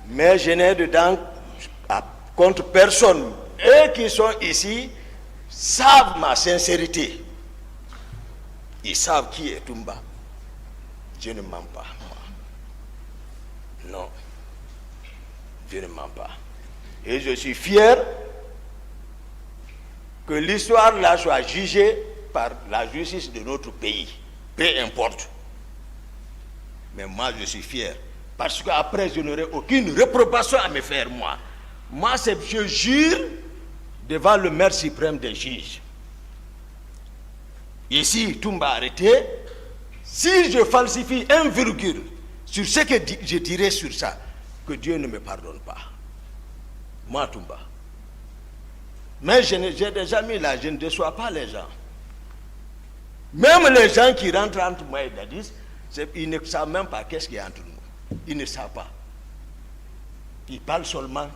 Mais je n'ai dedans contre personne. Eux qui sont ici savent ma sincérité. Ils savent qui est Toumba. Je ne mens pas, moi. Non. Je ne mens pas. Et je suis fier que l'histoire là soit jugée par la justice de notre pays. Peu importe. Mais moi, je suis fier. Parce qu'après, je n'aurai aucune réprobation à me faire, moi. Moi, je jure devant le maire suprême des juges. Ici, Toumba arrêté. Si je falsifie un virgule sur ce que je dirais sur ça, que Dieu ne me pardonne pas. Moi, Toumba. Mais j'ai déjà mis là, je ne déçois pas les gens. Même les gens qui rentrent entre moi et Dadis, ils ne savent même pas qu'est-ce qu'il y a entre nous. Ils ne savent pas. Ils parlent seulement.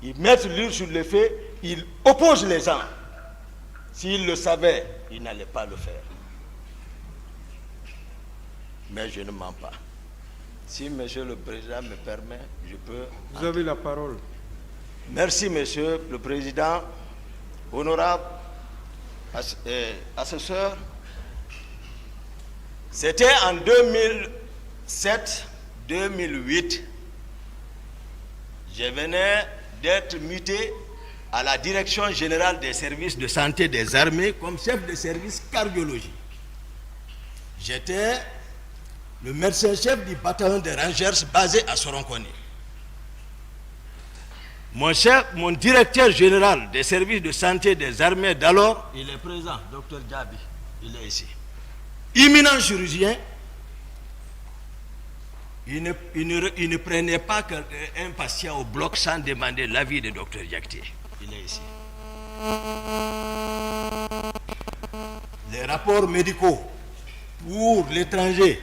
Ils mettent l'huile sur le feu, ils opposent les gens. S'ils le savaient, ils n'allaient pas le faire. Mais je ne mens pas. Si Monsieur le Président me permet, je peux... Vous avez la parole. Merci, Monsieur le Président, honorable assesseur. C'était en 2007-2008. Je venais d'être muté à la Direction générale des services de santé des armées comme chef de service cardiologie. J'étais le médecin-chef du bataillon de Rangers basé à Soronconi. Mon directeur général des services de santé des armées d'alors, il est présent, Dr Djabi, il est ici. Imminent chirurgien, il ne prenait pas un patient au bloc sans demander l'avis de Dr Diakité. Il est ici. Les rapports médicaux pour l'étranger,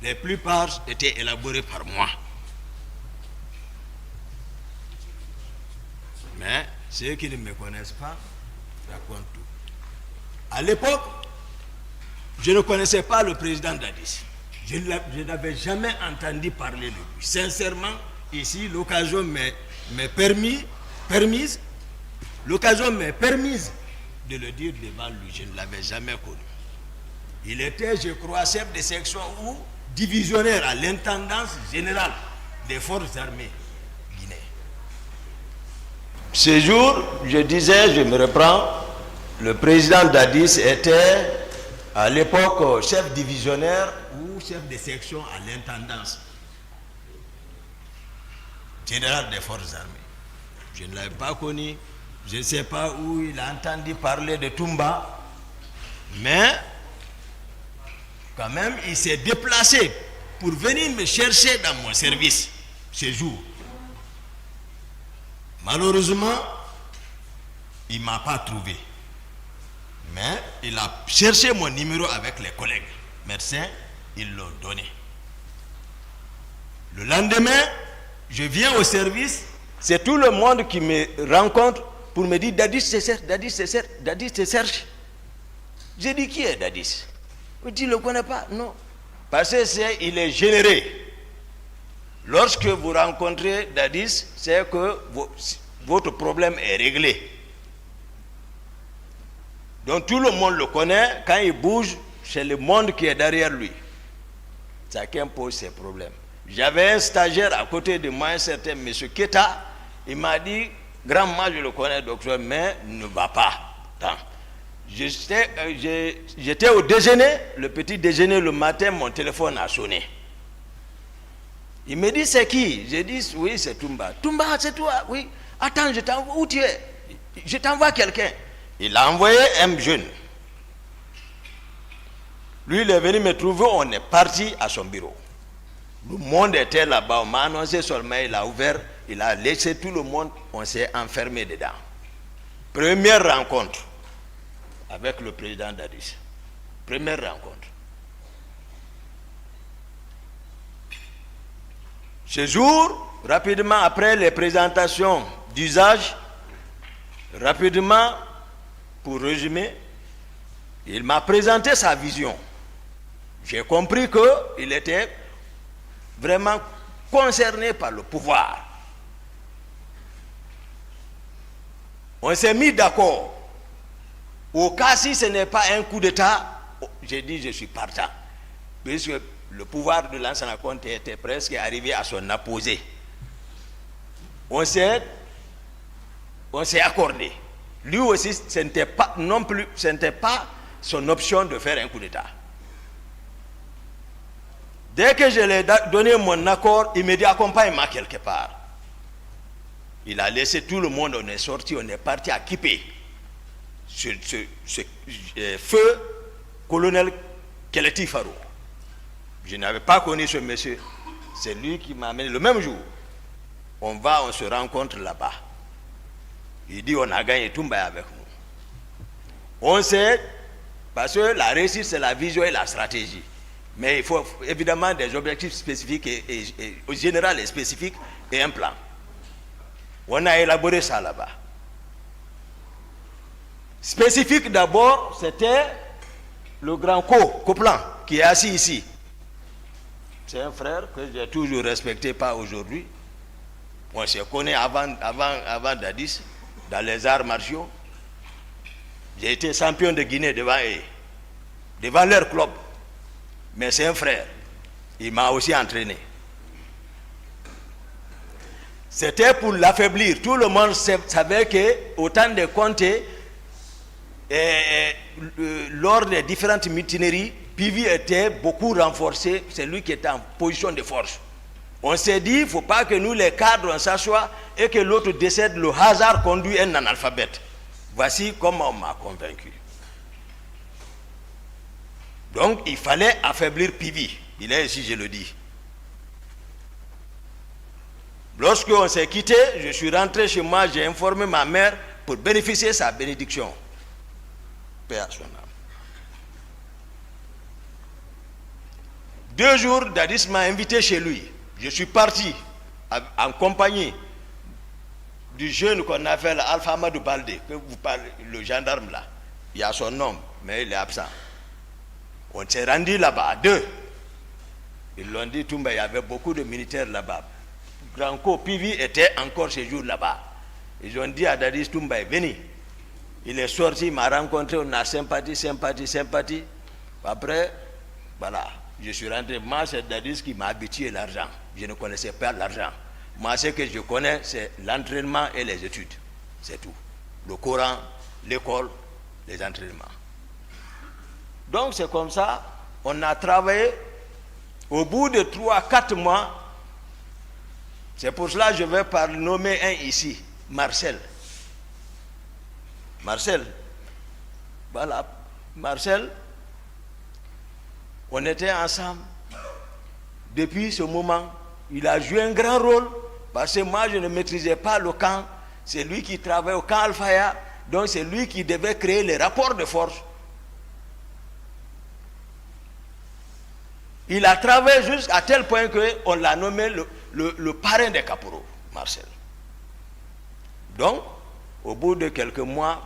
les plupart étaient élaborés par moi. Mais ceux qui ne me connaissent pas racontent tout. À l'époque, je ne connaissais pas le président Dadis. Je n'avais jamais entendu parler de lui. Sincèrement, ici, l'occasion m'est permise de le dire devant lui. Je ne l'avais jamais connu. Il était, je crois, chef de section ou divisionnaire à l'intendance générale des forces armées guinéennes. Ce jour, je disais, je me reprends, le président Dadis était à l'époque chef divisionnaire ou chef de section à l'intendance générale des forces armées. Je ne l'avais pas connu, je ne sais pas où il a entendu parler de Toumba, mais quand même il s'est déplacé pour venir me chercher dans mon service ce jour. Malheureusement, il ne m'a pas trouvé. Mais il a cherché mon numéro avec les collègues médecins, ils l'ont donné. Le lendemain, je viens au service, c'est tout le monde qui me rencontre pour me dire Dadis te cherche, Dadis te cherche, Dadis te cherche. J'ai dit qui est Dadis? Il dit, il ne le connaît pas. Non. Parce qu'il est généré. Lorsque vous rencontrez Dadis, c'est que votre problème est réglé. Donc tout le monde le connaît. Quand il bouge, c'est le monde qui est derrière lui. Chacun pose ses problèmes. J'avais un stagiaire à côté de moi, un certain M. Keta. Il m'a dit, grand-mère, je le connais, docteur, mais ne va pas. J'étais au déjeuner, le petit déjeuner le matin, mon téléphone a sonné. Il me dit, c'est qui? J'ai dit, oui, c'est Toumba. Toumba, c'est toi? Oui. Attends, je t'envoie, où tu es? Je t'envoie quelqu'un. Il a envoyé un jeune. Lui, il est venu me trouver, on est parti à son bureau. Le monde était là-bas, on m'a annoncé seulement, il a ouvert, il a laissé tout le monde, on s'est enfermé dedans. Première rencontre avec le président Dadis. Première rencontre. Ce jour, rapidement après les présentations d'usage, rapidement, pour résumer, il m'a présenté sa vision. J'ai compris qu'il était vraiment concernés par le pouvoir. On s'est mis d'accord. Au cas si ce n'est pas un coup d'État, j'ai dit je suis partant. Puisque le pouvoir de Lansana Conté était presque arrivé à son apogée. On s'est accordé. Lui aussi, ce n'était pas non plus, ce n'était pas son option de faire un coup d'État. Dès que je lui ai donné mon accord, il me dit accompagne-moi quelque part. Il a laissé tout le monde, on est sorti, on est parti à Kipé. Ce feu colonel Keleti Faro. Je n'avais pas connu ce monsieur. C'est lui qui m'a amené le même jour. On se rencontre là-bas. Il dit on a gagné Toumba avec nous. On sait, parce que la réussite c'est la vision et la stratégie. Mais il faut évidemment des objectifs spécifiques et au général et spécifiques et un plan. On a élaboré ça là-bas. Spécifique d'abord, c'était le grand Coplan qui est assis ici. C'est un frère que j'ai toujours respecté, pas aujourd'hui. On se connaît avant Dadis, dans les arts martiaux. J'ai été champion de Guinée devant eux, devant leur club. Mais c'est un frère. Il m'a aussi entraîné. C'était pour l'affaiblir. Tout le monde savait qu'au temps de Conté, lors des différentes mutineries, Pivi était beaucoup renforcé. C'est lui qui était en position de force. On s'est dit, il ne faut pas que nous, les cadres, on s'assoie et que l'autre décède. Le hasard conduit un analphabète. Voici comment on m'a convaincu. Donc, il fallait affaiblir Pivi. Il est ici, je le dis. Lorsqu'on s'est quitté, je suis rentré chez moi, j'ai informé ma mère pour bénéficier de sa bénédiction. Paix à son âme. 2 jours, Dadis m'a invité chez lui. Je suis parti en compagnie du jeune qu'on appelle Alpha Amadou Baldé, que vous parlez, le gendarme là. Il y a son nom, mais il est absent. On s'est rendu là-bas à 2. Ils l'ont dit, Toumba, il y avait beaucoup de militaires là-bas. Granco Pivi était encore ce jour là-bas. Ils ont dit à Dadis, Toumba est venu. Il est sorti, il m'a rencontré, on a sympathie. Après, voilà, je suis rentré. Moi, c'est Dadis qui m'a habitué l'argent. Je ne connaissais pas l'argent. Moi, ce que je connais, c'est l'entraînement et les études. C'est tout. Le Coran, l'école, les entraînements. Donc, c'est comme ça, on a travaillé. Au bout de 3-4 mois, c'est pour cela que je vais nommer un ici, Marcel. Voilà, Marcel, on était ensemble. Depuis ce moment, il a joué un grand rôle, parce que moi, je ne maîtrisais pas le camp. C'est lui qui travaillait au camp Al-Faya, donc c'est lui qui devait créer les rapports de force. Il a travaillé jusqu'à tel point qu'on l'a nommé le parrain des caporaux, Marcel. Donc, au bout de quelques mois,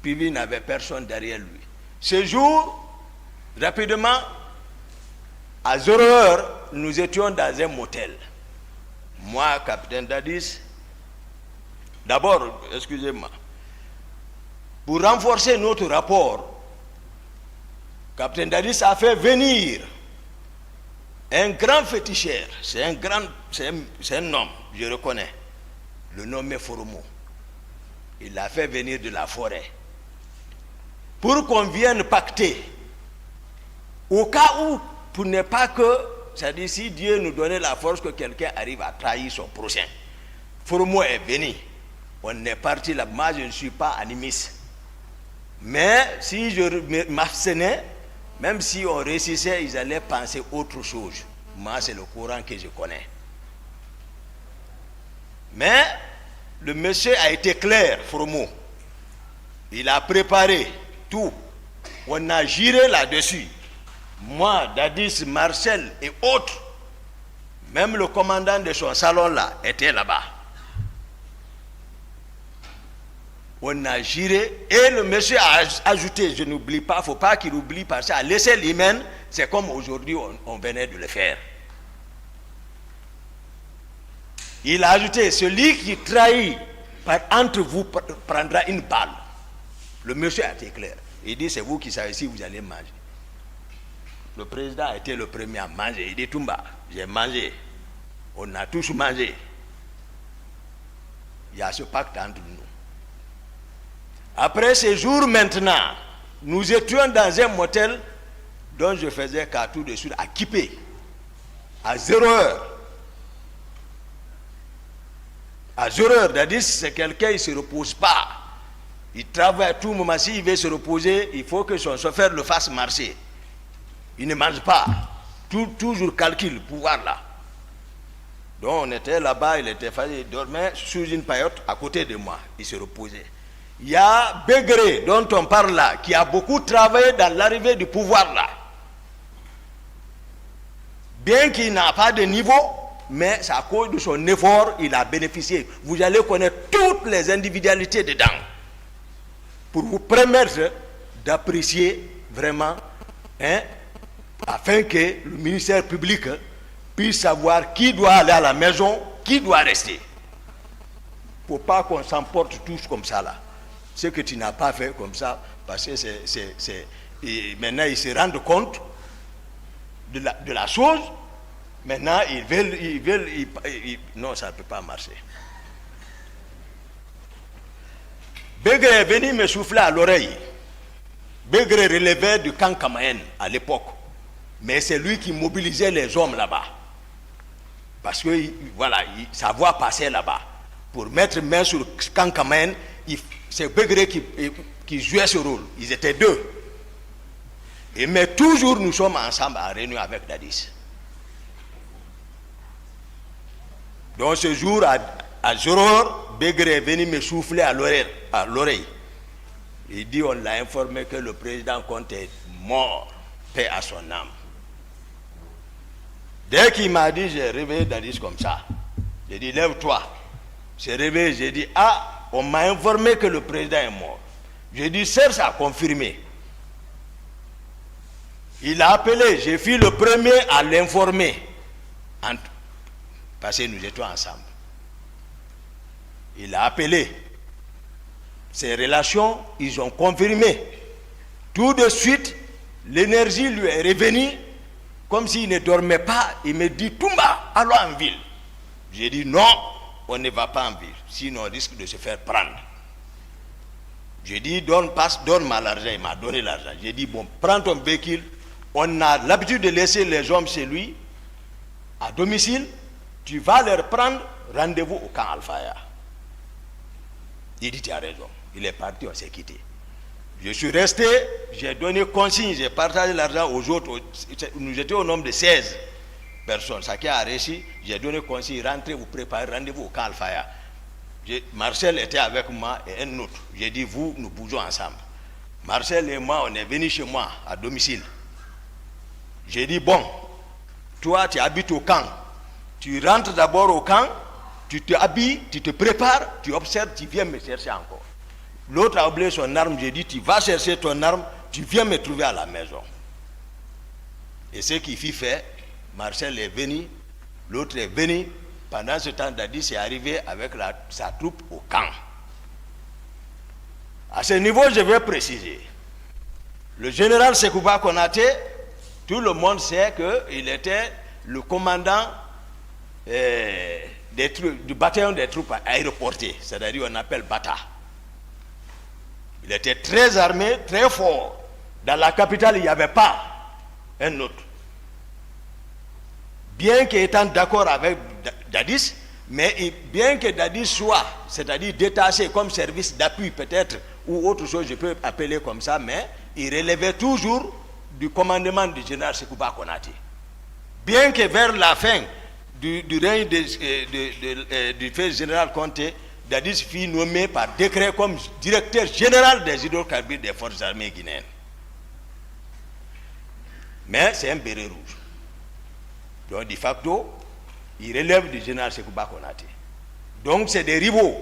Pivi n'avait personne derrière lui. Ce jour, rapidement, à 0 heure, nous étions dans un motel. Moi, capitaine Dadis, d'abord, excusez-moi, pour renforcer notre rapport, capitaine Dadis a fait venir un grand féticheur. C'est un homme, je reconnais. Le nom est Foromo. Il l'a fait venir de la forêt. Pour qu'on vienne pacter. Au cas où, pour ne pas que, c'est-à-dire si Dieu nous donnait la force que quelqu'un arrive à trahir son prochain. Foromo est venu. On est parti là. Moi, je ne suis pas animiste. Mais si je m'abstenais, même si on réussissait, ils allaient penser autre chose. Moi, c'est le Coran que je connais. Mais le monsieur a été clair, Foromo. Il a préparé tout. On a giré là-dessus. Moi, Dadis, Marcel et autres, même le commandant de son salon là, était là-bas. On a giré et le monsieur a ajouté, je n'oublie pas, il ne faut pas qu'il oublie parce qu'à laisser l'hymen, c'est comme aujourd'hui on venait de le faire. Il a ajouté, celui qui trahit entre vous prendra une balle. Le monsieur a été clair. Il dit, c'est vous qui savez si vous allez manger. Le président a été le premier à manger. Il dit, Toumba, j'ai mangé. On a tous mangé. Il y a ce pacte entre nous. Après ces jours maintenant, nous étions dans un motel dont je faisais qu'à tout de suite à Kipé, à 0 heure. À 0 heure, c'est-à-dire c'est quelqu'un, il ne se repose pas. Il travaille à tout moment. S'il veut se reposer, il faut que son chauffeur le fasse marcher. Il ne mange pas. Toujours calcul, pouvoir là. Donc on était là-bas, il était fatigué, il dormait sous une paillote à côté de moi. Il se reposait. Il y a Bégré, dont on parle là, qui a beaucoup travaillé dans l'arrivée du pouvoir là. Bien qu'il n'a pas de niveau, mais c'est à cause de son effort, il a bénéficié. Vous allez connaître toutes les individualités dedans, pour vous permettre d'apprécier vraiment, afin que le ministère public puisse savoir qui doit aller à la maison, qui doit rester. Il ne faut pas qu'on s'emporte tous comme ça là. Ce que tu n'as pas fait comme ça, parce que maintenant ils se rendent compte de la chose. Maintenant ils veulent non, ça ne peut pas marcher. Bégré est venu me souffler à l'oreille. Bégré relevait du camp Kamaen à l'époque. Mais c'est lui qui mobilisait les hommes là-bas. Parce que voilà, sa voix passait là-bas. Pour mettre main sur le camp Kamaen, c'est Bégré qui jouait ce rôle. Ils étaient deux. Mais toujours nous sommes ensemble en réunion avec Dadis. Donc ce jour, à 0 heure, Bégré est venu me souffler à l'oreille. Il dit, on l'a informé que le président Conte est mort, paix à son âme. Dès qu'il m'a dit, j'ai réveillé Dadis comme ça. J'ai dit, lève-toi. J'ai réveillé, j'ai dit, ah, on m'a informé que le président est mort. J'ai dit, Serge a confirmé. Il a appelé, j'ai fait le premier à l'informer. Parce que nous étions ensemble. Il a appelé. Ses relations, ils ont confirmé. Tout de suite, l'énergie lui est revenue, comme s'il ne dormait pas. Il me dit, Toumba, allons en ville. J'ai dit, non, on ne va pas en ville, sinon on risque de se faire prendre. J'ai dit, donne-moi l'argent. Il m'a donné l'argent. J'ai dit, bon, prends ton véhicule. On a l'habitude de laisser les hommes chez lui, à domicile. Tu vas leur prendre rendez-vous au camp Alfaya. Il dit, tu as raison. Il est parti, on s'est quitté. Je suis resté, j'ai donné consigne, j'ai partagé l'argent aux autres. Nous étions au nombre de 16 personnes. Ça qui a réussi, j'ai donné consigne, rentrez, vous préparez rendez-vous au camp Alfaya. Marcel était avec moi et un autre. J'ai dit, vous, nous bougeons ensemble. Marcel et moi, on est venus chez moi, à domicile. J'ai dit, bon, toi, tu habites au camp. Tu rentres d'abord au camp, tu te habilles, tu te prépares, tu observes, tu viens me chercher encore. L'autre a oublié son arme, j'ai dit, tu vas chercher ton arme, tu viens me trouver à la maison. Et ce qu'il fit fait, Marcel est venu, l'autre est venu. Pendant ce temps, Dadis est arrivé avec sa troupe au camp. À ce niveau, je vais préciser. Le général Sekouba Konaté, tout le monde sait qu'il était le commandant du bataillon des troupes aéroportées, c'est-à-dire on appelle Bata. Il était très armé, très fort. Dans la capitale, il n'y avait pas un autre. Bien qu'étant d'accord avec Dadis, mais bien que Dadis soit, c'est-à-dire détaché comme service d'appui peut-être, ou autre chose, je peux appeler comme ça, mais il relevait toujours du commandement du général Sekouba Konaté. Bien que vers la fin du règne du fait général Conté, Dadis fut nommé par décret comme directeur général des hydrocarbures des forces armées guinéennes. Mais c'est un béret rouge. Donc, de facto, il relève du général Sekouba Konaté. Donc, c'est des rivaux.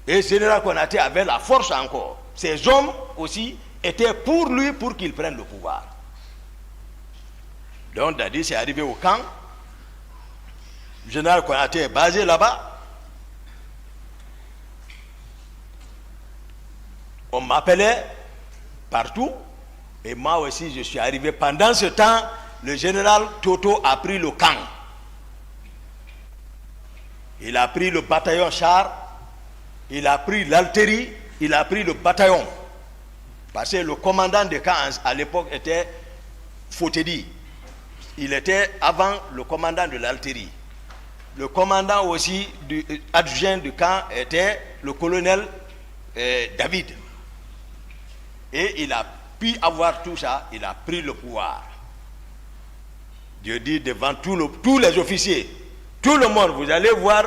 Et le général Konaté avait la force encore. Ces hommes aussi étaient pour lui, pour qu'il prenne le pouvoir. Donc, Dadis est arrivé au camp. Le général Konaté est basé là-bas. On m'appelait partout. Et moi aussi, je suis arrivé. Pendant ce temps, le général Toto a pris le camp. Il a pris le bataillon char. Il a pris l'artillerie. Il a pris le bataillon. Parce que le commandant de camp à l'époque était Fotedi. Il était avant le commandant de l'artillerie. Le commandant aussi adjoint du camp était le colonel David. Et il a pu avoir tout ça, il a pris le pouvoir. Je dis devant tous les officiers, tout le monde, vous allez voir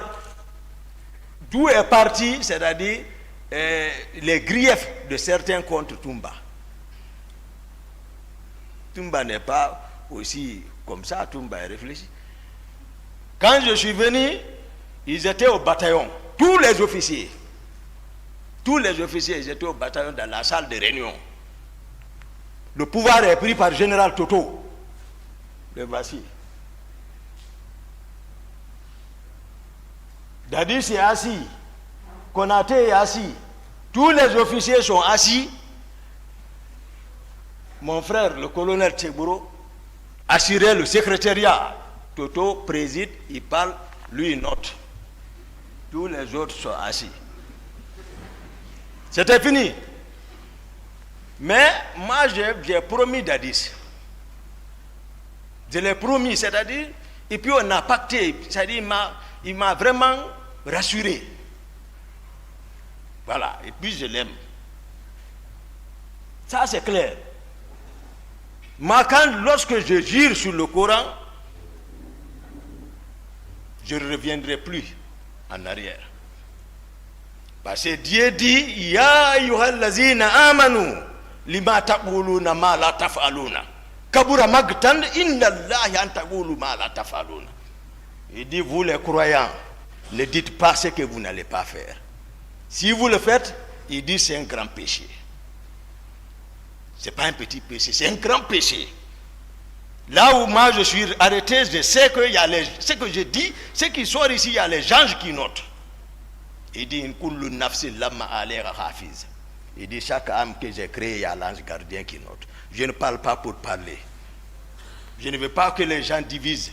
d'où est parti, c'est-à-dire les griefs de certains contre Toumba. Toumba n'est pas aussi comme ça, Toumba est réfléchi. Quand je suis venu, ils étaient au bataillon, tous les officiers. Tous les officiers, ils étaient au bataillon dans la salle de réunion. Le pouvoir est pris par le général Toto. Le voici. Dadis est assis. Konaté est assis. Tous les officiers sont assis. Mon frère, le colonel Tchegboro, assurait le secrétariat. Toto préside, il parle, lui il note. Tous les autres sont assis. C'était fini. Mais moi j'ai promis Dadis. Je l'ai promis, c'est-à-dire, et puis on a pacté, c'est-à-dire il m'a vraiment rassuré. Voilà, et puis je l'aime. Ça c'est clair. Moi, lorsque je jure sur le Coran, je ne reviendrai plus en arrière. Parce que Dieu dit, Ya ayyuhallazina amanu lima taquluna ma la taf'aluna. Kabura magtan inna Allahi an taqulu ma la taf'aluna. Il dit, vous les croyants, ne dites pas ce que vous n'allez pas faire. Si vous le faites, il dit c'est un grand péché. Ce n'est pas un petit péché, c'est un grand péché. Là où moi je suis arrêté, je sais que ce que je dis, ce qui sort ici, il y a les anges qui notent. Il dit, il dit, chaque âme que j'ai créée, il y a l'ange gardien qui note. Je ne parle pas pour parler. Je ne veux pas que les gens divisent.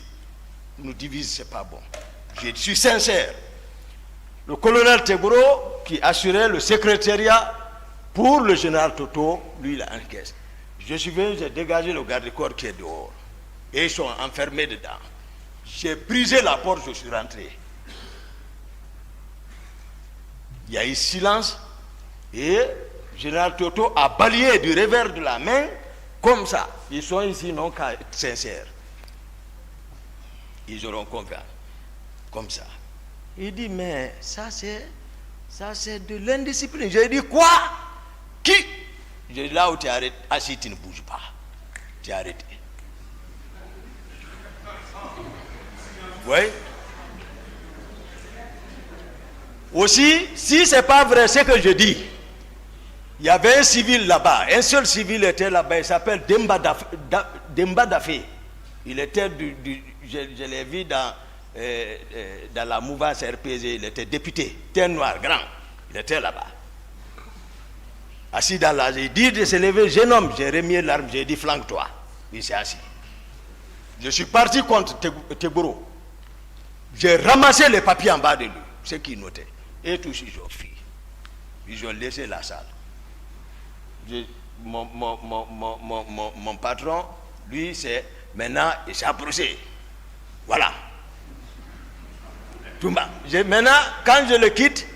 Nous divisent, ce n'est pas bon. Je suis sincère. Le colonel Tchegboro, qui assurait le secrétariat pour le général Toto, lui, il a encaissé. Je suis venu, j'ai dégagé le garde-corps qui est dehors. Et ils sont enfermés dedans. J'ai brisé la porte, je suis rentré. Il y a eu silence et le général Toto a balayé du revers de la main comme ça. Ils sont ici non qu'à être sincères. Ils auront confiance. Comme ça. Il dit, mais ça c'est de l'indiscipline. J'ai dit, quoi? Qui? J'ai dit, là où tu es arrêté, assis, tu ne bouges pas. Tu es arrêté. Oui. Aussi, si ce n'est pas vrai ce que je dis, il y avait un civil là-bas, un seul civil était là-bas, il s'appelle Demba Dafé. Il était je l'ai vu dans la mouvance RPG, il était député, était noir, grand, il était là-bas. Assis dans la, il dit de se lever, jeune homme, j'ai remis l'arme, j'ai dit flanque-toi. Il s'est assis. Je suis parti contre Tchegboro. J'ai ramassé les papiers en bas de lui, ce qu'il notait. Et tous ils ont fui. Ils ont laissé la salle. Mon patron, lui, c'est maintenant, il s'est approché. Voilà. Maintenant, quand je le quitte,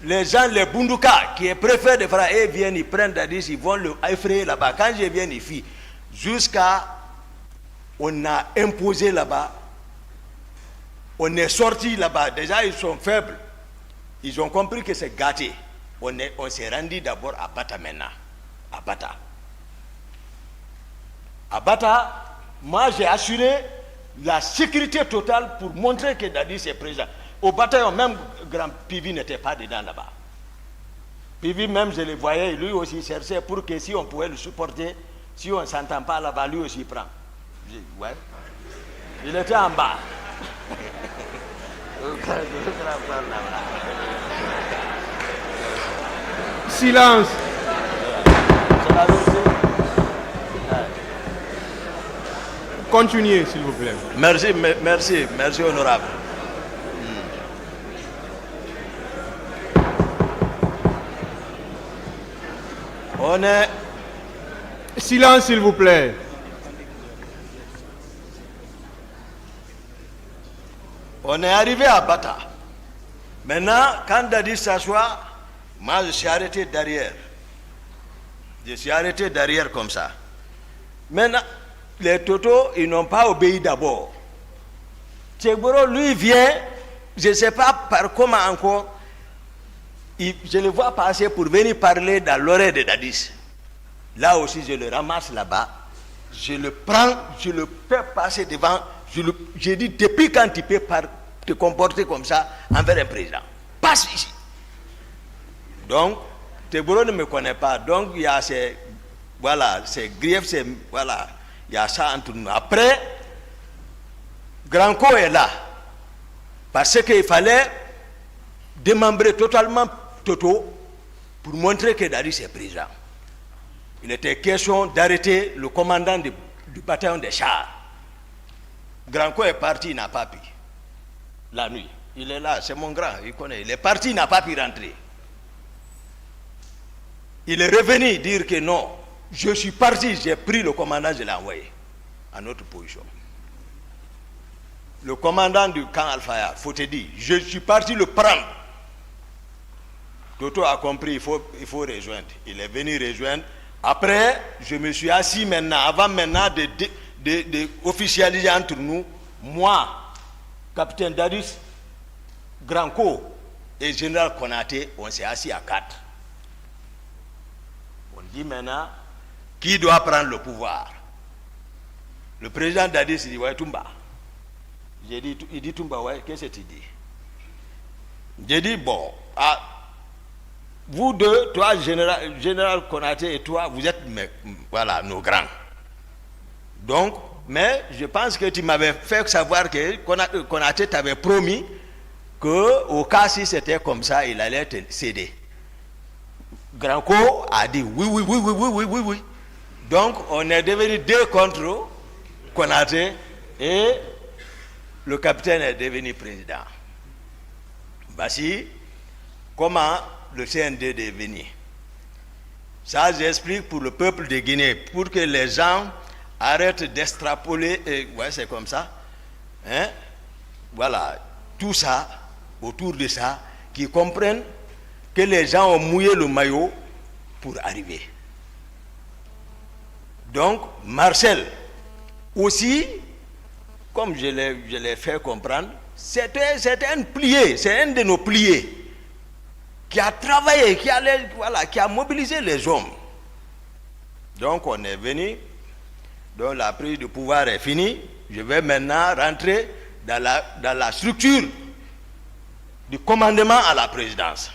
les gens, les Bunduka, qui est préfet de Fra, ils viennent, ils prennent Dadis, ils vont le effrayer là-bas. Quand je viens, ils fuient. Jusqu'à, on a imposé là-bas, on est sorti là-bas. Déjà, ils sont faibles. Ils ont compris que c'est gâté. On s'est rendu d'abord à Bata maintenant. À Bata. À Bata, moi j'ai assuré la sécurité totale pour montrer que Dadis est présent. Au bataillon, même Grand Pivi n'était pas dedans là-bas. Pivi même, je le voyais, lui aussi cherchait pour que si on pouvait le supporter, si on ne s'entend pas là-bas, lui aussi prend. Ouais. Il était en bas. Silence. Continuez, s'il vous plaît. Merci, honorable. On est... Silence, s'il vous plaît. On est arrivé à Bata. Maintenant, quand Dadi s'assoit, moi je suis arrêté derrière. Je suis arrêté derrière comme ça. Maintenant, les Totos, ils n'ont pas obéi d'abord. Tchegboro, lui, vient, je ne sais pas par comment encore, je le vois passer pour venir parler dans l'oreille de Dadis. Là aussi, je le ramasse là-bas, je le prends, je le fais passer devant, je dis, depuis quand tu peux te comporter comme ça envers un président? Passe ici. Donc, Tchegboro ne me connaît pas, donc il y a ces griefs, voilà. Il y a ça entre nous. Après, Granco est là. Parce qu'il fallait démembrer totalement Toto pour montrer que Dadis est président. Il était question d'arrêter le commandant du bataillon des chars. Granco est parti, il n'a pas pu. La nuit. Il est là, c'est mon grand, il connaît. Il est parti, il n'a pas pu rentrer. Il est revenu dire que non. Je suis parti, j'ai pris le commandant, je l'ai envoyé à notre position. Le commandant du camp Al-Faya, faut te dire, je suis parti le prendre. Toto a compris, il faut rejoindre. Il est venu rejoindre. Après, je me suis assis maintenant, avant maintenant de officialiser entre nous, moi, capitaine Dadis, Granco et général Konaté, on s'est assis à 4. On dit maintenant, qui doit prendre le pouvoir? Le président Dadis dit, ouais, Toumba. Il dit Toumba, ouais, qu'est-ce que tu dis? J'ai dit, bon, vous deux, toi, général Konaté et toi, vous êtes, voilà, nos grands. Donc, mais je pense que tu m'avais fait savoir que Konaté t'avait promis qu'au cas si c'était comme ça, il allait te céder. Granco a dit oui. Donc, on est devenu 2 contre Konaté et le capitaine est devenu président. Voici comment le CND est devenu. Ça, j'explique pour le peuple de Guinée, pour que les gens arrêtent d'extrapoler, ouais, c'est comme ça. Hein? Voilà, tout ça, autour de ça, qui comprennent que les gens ont mouillé le maillot pour arriver. Donc, Marcel, aussi, comme je l'ai fait comprendre, c'était un plié, c'est un de nos pliés qui a travaillé, qui a mobilisé les hommes. Donc, on est venu, donc la prise de pouvoir est finie. Je vais maintenant rentrer dans la structure du commandement à la présidence.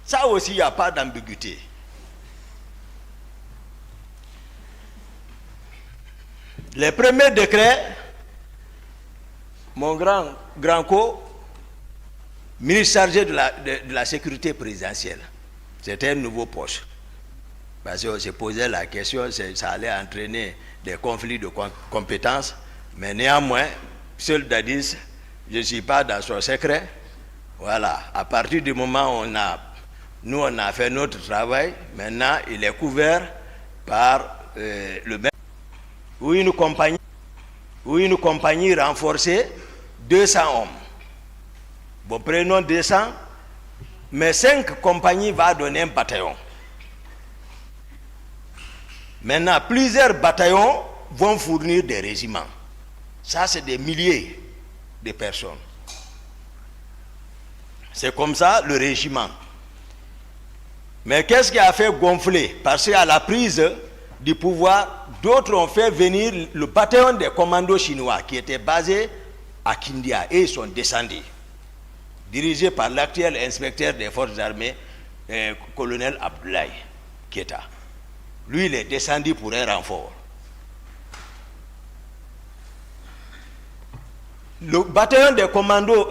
Ça aussi, il n'y a pas d'ambiguïté. Les premiers décrets, mon grand co, ministre chargé de la sécurité présidentielle, c'était un nouveau poste. Parce qu'on se posait la question, ça allait entraîner des conflits de compétences, mais néanmoins, seul Dadis, je ne suis pas dans son secret. Voilà, à partir du moment où nous on a fait notre travail, maintenant il est couvert par le même. Ou une compagnie renforcée, 200 hommes. Bon, prenons 200, mais 5 compagnies vont donner un bataillon. Maintenant, plusieurs bataillons vont fournir des régiments. Ça, c'est des milliers de personnes. C'est comme ça le régiment. Mais qu'est-ce qui a fait gonfler? Parce qu'à la prise du pouvoir, d'autres ont fait venir le bataillon des commandos chinois qui était basé à Kindia et ils sont descendus, dirigé par l'actuel inspecteur des forces armées, colonel Abdoulaye Keita. Lui, il est descendu pour un renfort. Le bataillon des commandos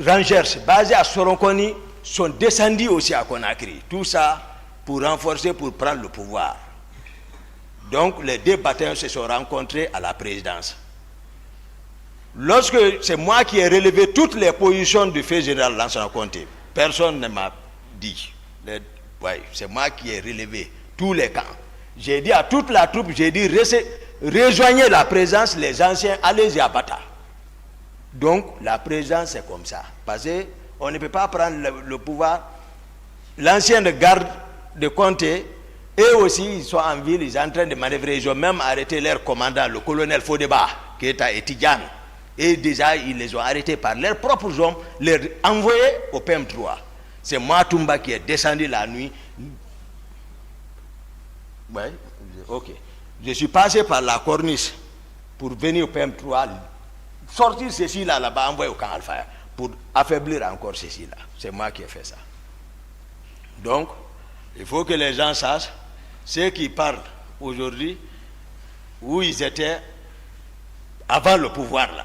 Rangers basés à Soronconi sont descendus aussi à Conakry. Tout ça pour renforcer, pour prendre le pouvoir. Donc les deux bataillons se sont rencontrés à la présidence. Lorsque c'est moi qui ai relevé toutes les positions du fait général Lansana Conté, personne ne m'a dit. C'est moi qui ai relevé tous les camps. J'ai dit à toute la troupe, j'ai dit rejoignez la présence, les anciens, allez-y à Bata. Donc la présence c'est comme ça. Parce qu'on ne peut pas prendre le pouvoir. L'ancien de garde de Conté, eux aussi ils sont en ville, ils sont en train de manœuvrer. Ils ont même arrêté leur commandant, le colonel Fodeba, qui est à Etidjan. Et déjà ils les ont arrêtés par leurs propres hommes, les envoyés au PM3. C'est Matumba qui est descendu la nuit. Ouais, ok. Je suis passé par la corniche pour venir au PM3, sortir ceci là-bas, envoyer au camp Alpha, pour affaiblir encore ceci là. C'est moi qui ai fait ça. Donc, il faut que les gens sachent, ceux qui parlent aujourd'hui, où ils étaient avant le pouvoir là.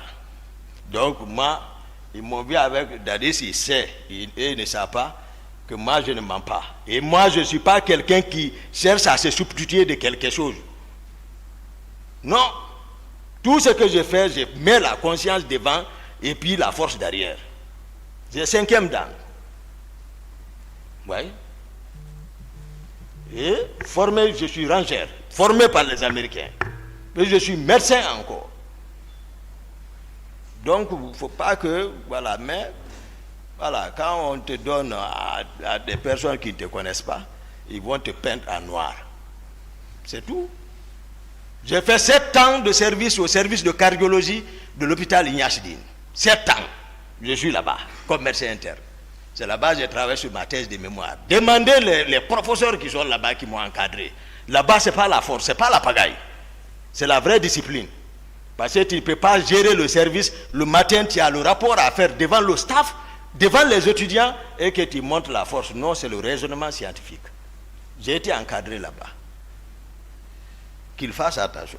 Donc, moi, ils m'ont vu avec Dadis, il sait, il ne sait pas que moi je ne mens pas. Et moi je ne suis pas quelqu'un qui cherche à se substituer de quelque chose. Non. Tout ce que je fais, je mets la conscience devant et puis la force derrière. J'ai 5e dan. Oui. Et formé, je suis rangeur, formé par les Américains. Et je suis médecin encore. Donc, il ne faut pas que, voilà, mais, voilà, quand on te donne à des personnes qui ne te connaissent pas, ils vont te peindre en noir. C'est tout. J'ai fait 7 ans de service au service de cardiologie de l'hôpital Ignachdine. 7 ans. Je suis là-bas, comme médecin interne. C'est là-bas que j'ai travaillé sur ma thèse de mémoire. Demandez les professeurs qui sont là-bas, qui m'ont encadré. Là-bas, ce n'est pas la force, ce n'est pas la pagaille. C'est la vraie discipline. Parce que tu ne peux pas gérer le service. Le matin, tu as le rapport à faire devant le staff, devant les étudiants, et que tu montres la force. Non, c'est le raisonnement scientifique. J'ai été encadré là-bas. Qu'il fasse attention.